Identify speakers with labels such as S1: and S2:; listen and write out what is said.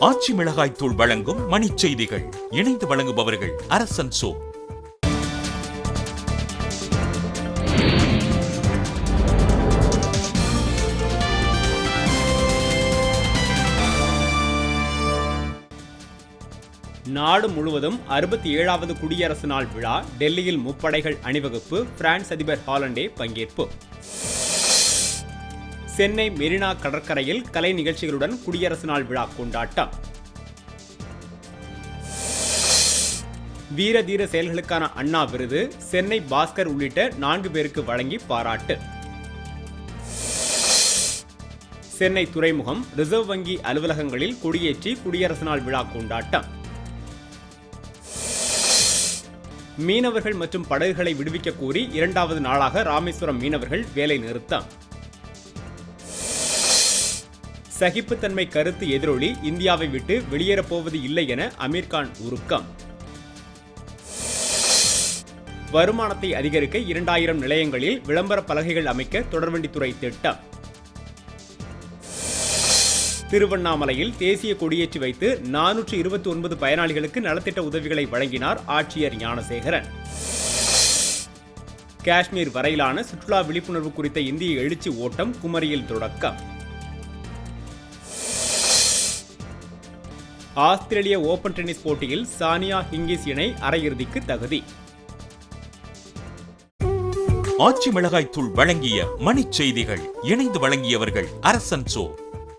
S1: ஆச்சி மிளகாய் தூள் வழங்கும் மணிச் செய்திகள். இணைந்து வழங்குபவர்கள் அரசன் சோ.
S2: நாடு முழுவதும் 67வது குடியரசு நாள் விழா. டெல்லியில் முப்படைகள் அணிவகுப்பு. பிரான்ஸ் அதிபர் ஹாலண்டே பங்கேற்பு. சென்னை மெரினா கடற்கரையில் கலை நிகழ்ச்சிகளுடன் குடியரசு நாள் விழா கொண்டாட்டம். வீர தீர செயல்களுக்கான அண்ணா விருது சென்னை பாஸ்கர் உள்ளிட்ட 4 பேருக்கு வழங்கி பாராட்டு. சென்னை துறைமுகம், ரிசர்வ் வங்கி அலுவலகங்களில் கொடியேற்றி குடியரசு நாள் விழா கொண்டாட்டம். மீனவர்கள் மற்றும் படகுகளை விடுவிக்க கோரி 2வது நாளாக ராமேஸ்வரம் மீனவர்கள் வேலை நிறுத்தம். சகிப்புத்தன்மை கருத்து எதிரொலி, இந்தியாவை விட்டு வெளியேறப்போவது இல்லை என அமீர்கான் உருக்கம். வருமானத்தை அதிகரிக்க 2000 நிலையங்களில் விளம்பர பலகைகள் அமைக்க தொடர்வண்டித்துறை திட்டம். திருவண்ணாமலையில் தேசிய கொடியேற்றி வைத்து 429 பயனாளிகளுக்கு நலத்திட்ட உதவிகளை வழங்கினார் ஆட்சியர் ஞானசேகரன். காஷ்மீர் வரையிலான சுற்றுலா விழிப்புணர்வு குறித்த இந்திய எழுச்சி ஓட்டம் குமரியில் தொடக்கம். ஆஸ்திரேலிய ஓபன் டென்னிஸ் போட்டியில் சானியா ஹிங்கிஸ் இணை அரையிறுதிக்கு தகுதி.
S1: ஆச்சி மிளகாய் தூள் வழங்கிய மணிச் செய்திகள். இணைந்து வழங்கியவர்கள் அரசன் சோ.